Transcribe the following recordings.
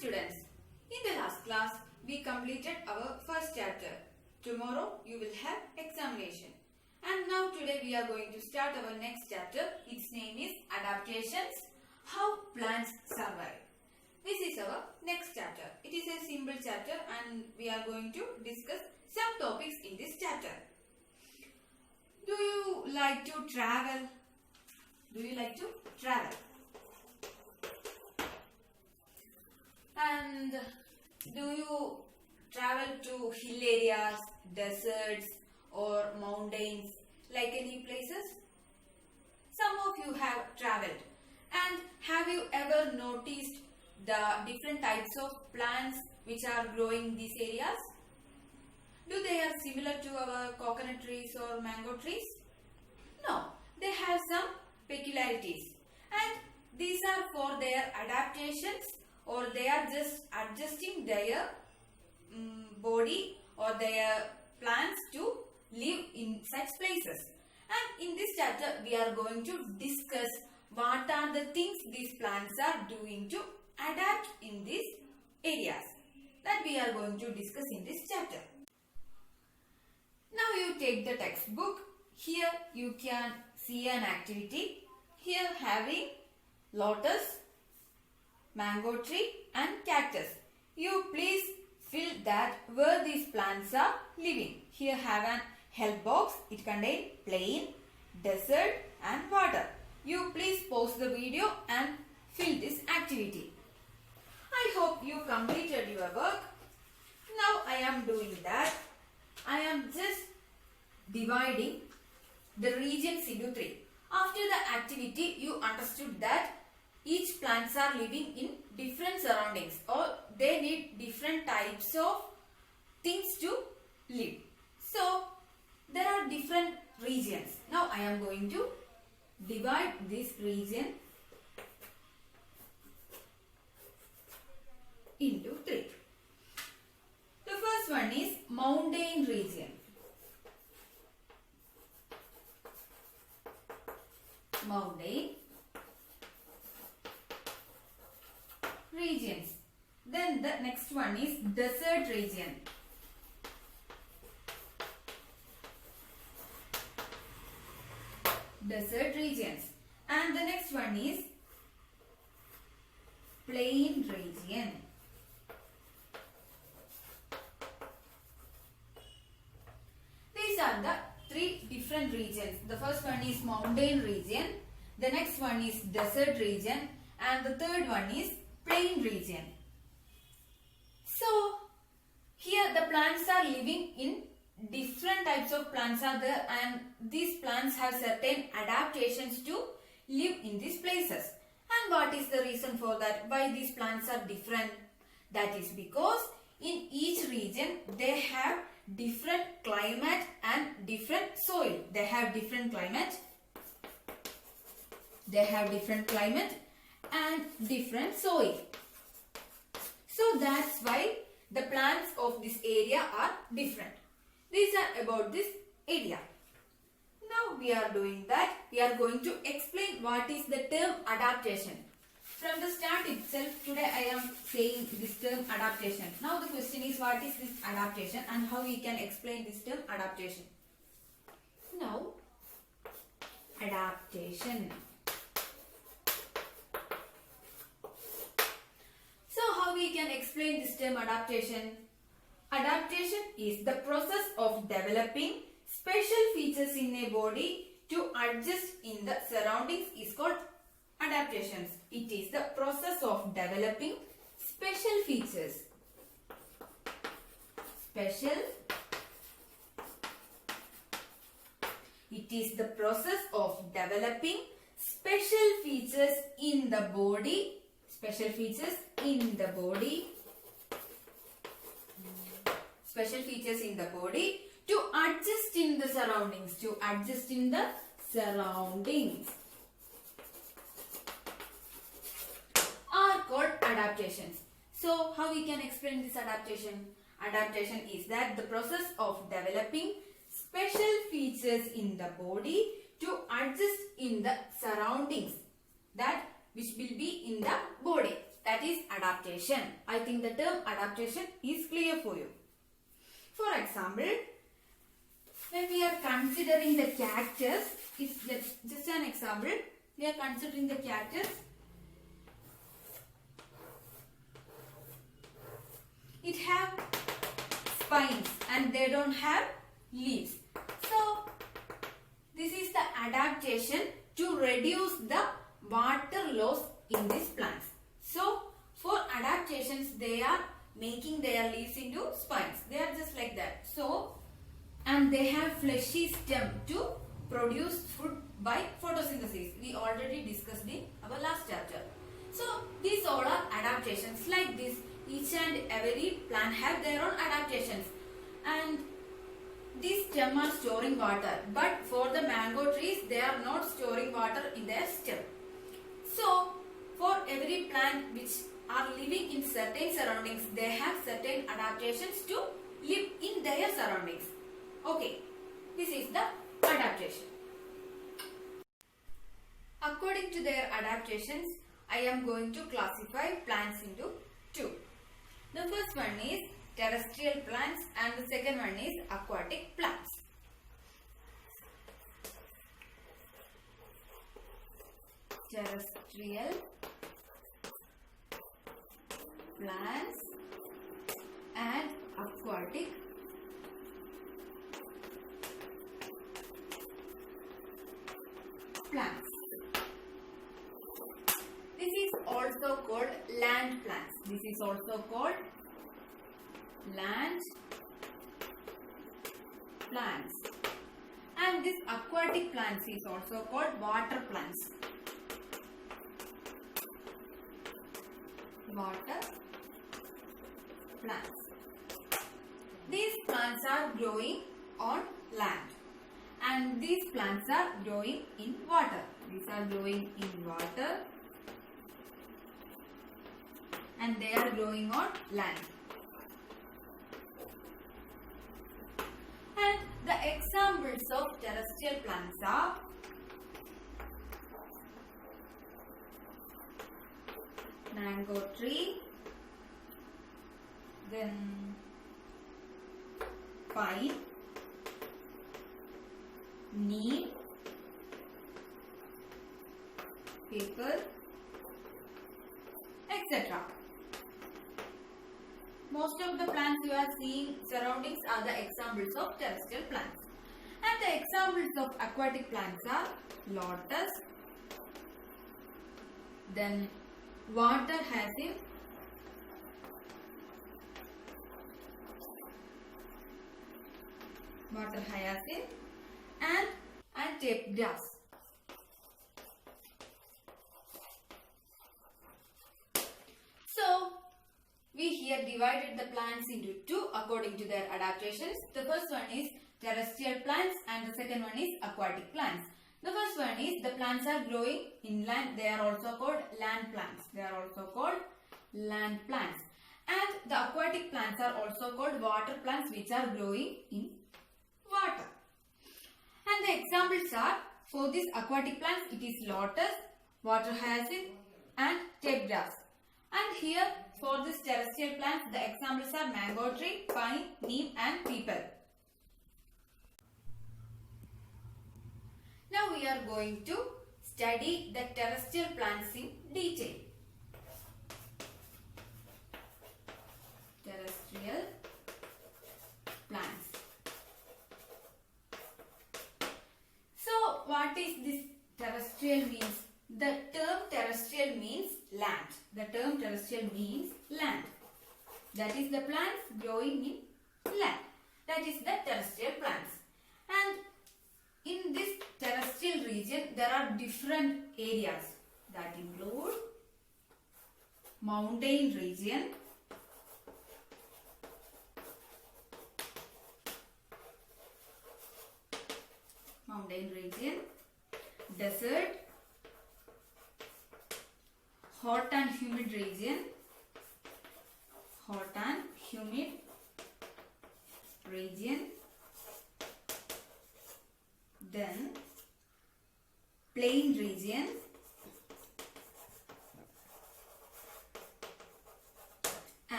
students, in the last class we completed our first chapter. Tomorrow you will have examination. And now today we are going to start our next chapter. Its name is Adaptations, How Plants Survive. This is our next chapter. It is a simple chapter and we are going to discuss some topics in this chapter. Do you like to travel? Do you like to travel? And do you travel to hill areas, deserts or mountains, like any places? Some of you have traveled. And have you ever noticed the different types of plants which are growing in these areas? Do they are similar to our coconut trees or mango trees? No, they have some peculiarities. And these are for their adaptations, or they are just adjusting their body or their plants to live in such places. And in this chapter we are going to discuss what are the things these plants are doing to adapt in these areas. That we are going to discuss in this chapter. Now you take the textbook. Here you can see an activity. Here having lotus, mango tree and cactus. You please fill that where these plants are living. Here have an help box. It contains plain, desert and water. You please pause the video and fill this activity. I hope you completed your work. Now I am doing that. I am just dividing the regions into three. After the activity you understood that each plants are living in different surroundings or they need different types of things to live. So there are different regions. Now I am going to divide this region into three. The first one is mountain region. Mountain regions. Then the next one is desert region. Desert regions. And the next one is plain region. These are the three different regions. The first one is mountain region. The next one is desert region. And the third one is plain region. So here the plants are living in different types of plants are there, and these plants have certain adaptations to live in these places. And what is the reason for that? Why these plants are different? That is because in each region they have different climate and different soil. They have different climate. They have different climate and different soil. So that's why the plants of this area are different. These are about this area. Now we are doing that. We are going to explain what is the term adaptation. From the start itself, today I am saying this term adaptation. Now the question is, what is this adaptation and how we can explain this term adaptation. Now, adaptation. So how we can explain this term adaptation? Adaptation is the process of developing special features in a body to adjust in the surroundings is called adaptations. It is the process of developing special features. It is the process of developing special features in the body. Special features in the body to adjust in the surroundings. Are called adaptations. So how we can explain this adaptation? Adaptation is that the process of developing special features in the body to adjust in the surroundings that which will be in the body. That that is adaptation. I think the term adaptation is clear for you. For example, when we are considering the cactus, it's just an example. We are considering the cactus. It have spines and they don't have leaves. So this is the adaptation to reduce the water loss in these plants. So for adaptations, they are making their leaves into spines. They are just like that. So, and they have fleshy stem to produce food by photosynthesis. We already discussed in our last chapter. So these all are adaptations like this. Each and every plant have their own adaptations, and these stem are storing water, but for the mango trees they are not storing water in their stem. So for every plant which are living in certain surroundings, they have certain adaptations to live in their surroundings. Okay, this is the adaptation. According to their adaptations, I am going to classify plants into two. The first one is terrestrial plants and the second one is aquatic plants. Terrestrial plants and aquatic plants. This is also called land plants. This is also called land plants. And this aquatic plants is also called water plants. Water plants. These plants are growing on land. And these plants are growing in water. These are growing in water. And they are growing on land. And the examples of terrestrial plants are mango tree, then pine, neem, paper, etc. Most of the plants you are seeing surroundings are the examples of terrestrial plants. And the examples of aquatic plants are lotus, then water hyacinth, and tape grass. So we here divided the plants into two according to their adaptations. The first one is terrestrial plants and the second one is aquatic plants. The first one is the plants are growing inland. They are also called land plants. And the aquatic plants are also called water plants, which are growing in water. And the examples are, for this aquatic plants, it is lotus, water hyacinth and tape grass. And here for this terrestrial plants, the examples are mango tree, pine, neem and peepal. Now we are going to study the terrestrial plants in detail. Terrestrial plants. So what is this terrestrial means? The term terrestrial means land. The term terrestrial means land. That is the plants growing in land. That is the terrestrial plants. And in this terrestrial region, there are different areas that include mountain region, desert, hot and humid region, then plain region,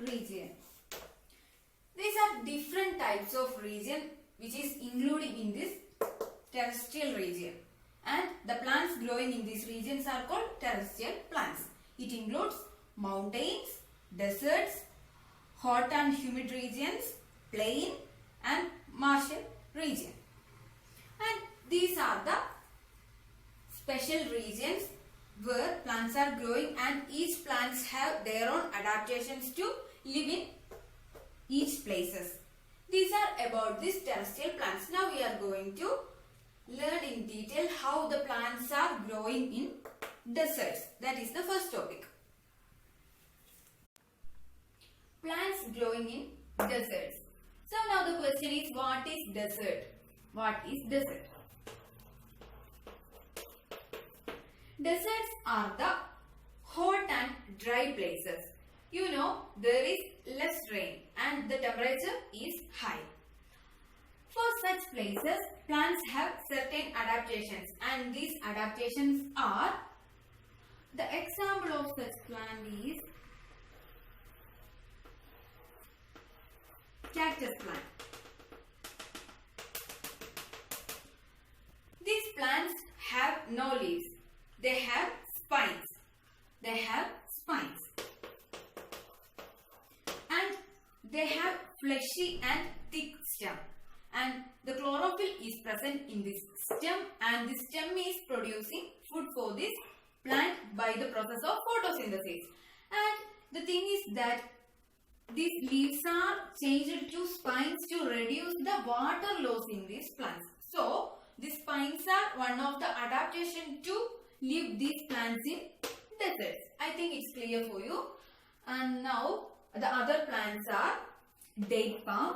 region. These are different types of region which is included in this terrestrial region, and the plants growing in these regions are called terrestrial plants. It includes mountains, deserts, hot and humid regions, plain and martial region. And these are the special regions where plants are growing, and each plants have their own adaptations to live in each places. These are about these terrestrial plants. Now we are going to learn in detail how the plants are growing in deserts. That is the first topic. Plants growing in deserts. So now the question is, what is desert? What is desert? Deserts are the hot and dry places. You know, there is less rain and the temperature is high. For such places, plants have certain adaptations, and these adaptations are, the example of such plant is cactus plant. These plants have no leaves. They have spines. They have spines. And they have fleshy and thick stem. And the chlorophyll is present in this stem, and the stem is producing food for this plant by the process of photosynthesis. And the thing is that these leaves are changed to spines to reduce the water loss in these plants. So, these spines are one of the adaptation to live these plants in deserts. I think it's clear for you. And now the other plants are date palm,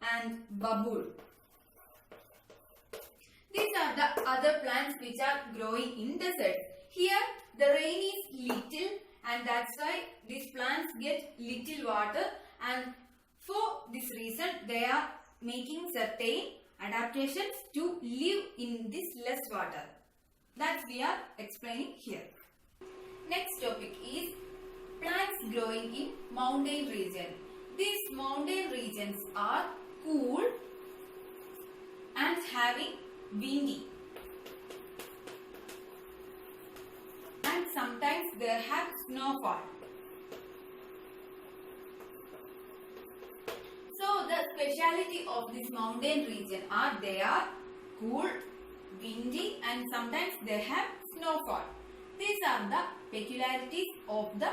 and bubble. These are the other plants which are growing in deserts. Here the rain is little, and that's why these plants get little water, and for this reason they are making certain adaptations to live in this less water. That we are explaining here. Next topic is plants growing in mountain region. These mountain regions are cool and having windy, and sometimes they have snowfall. So the speciality of this mountain region are they are cool, windy, and sometimes they have snowfall. These are the peculiarities of the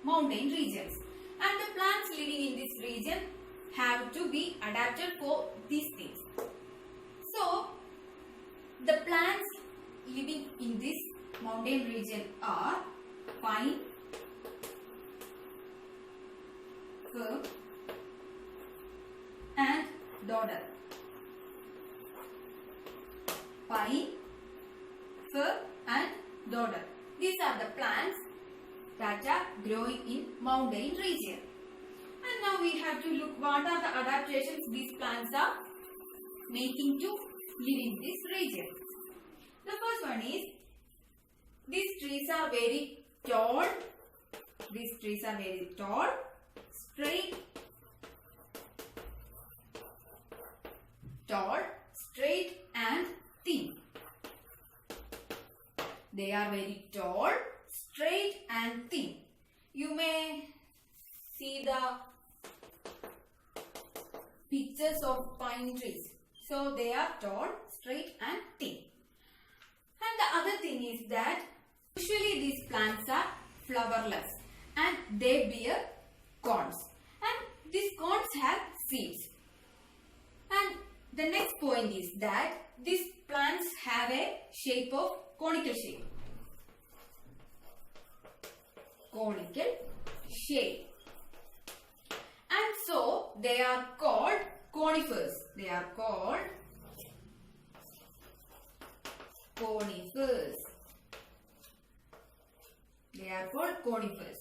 mountain regions. And the plants living in this region have to be adapted for these things. So, the plants living in this mountain region are pine, fir, and dodder. Pine, fir, and dodder. These are the plants that are growing in mountain region. And now we have to look what are the adaptations these plants are making to live in this region. The first one is, these trees are very tall. These trees are very tall, straight, and thin. They are very tall, straight and thin. You may see the pictures of pine trees. So they are tall, straight and thin. And the other thing is that usually these plants are flowerless and they bear cones. And these cones have seeds. And the next point is that these plants have a shape of conical shape. Conical shape. And so they are called conifers. They are called conifers. They are called conifers.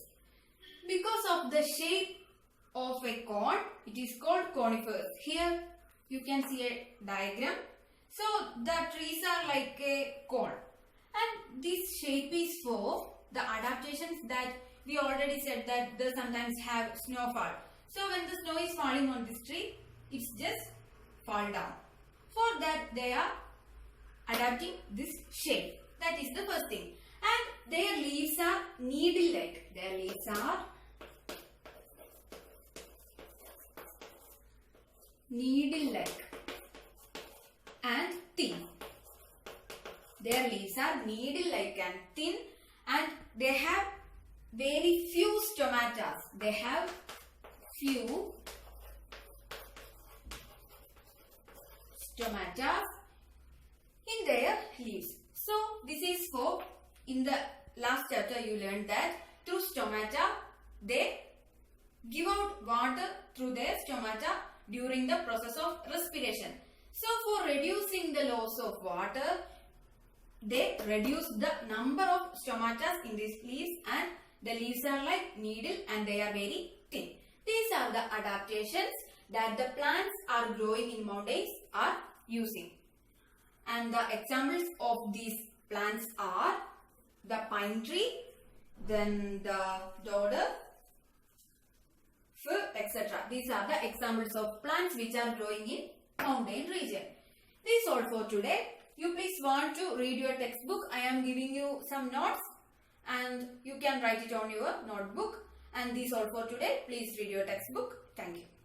Because of the shape of a cone, it is called conifers. Here you can see a diagram. So the trees are like a cone. And this shape is for the adaptations that we already said that they sometimes have snowfall. So when the snow is falling on this tree, it's just fall down. For that they are adapting this shape. That is the first thing. And their leaves are needle-like. Their leaves are needle-like and thin. Their leaves are needle-like and thin, and they have very few stomata. They have few stomata in their leaves. So this is for, in the last chapter you learned that through stomata they give out water through their stomata during the process of respiration. So for reducing the loss of water, they reduce the number of stomata in these leaves, and the leaves are like needle and they are very thin. These are the adaptations that the plants are growing in mountains are using. And the examples of these plants are the pine tree, then the dodder, fir, etc. These are the examples of plants which are growing in mountain region. This is all for today. You please want to read your textbook. I am giving you some notes and you can write it on your notebook. And this is all for today. Please read your textbook. Thank you.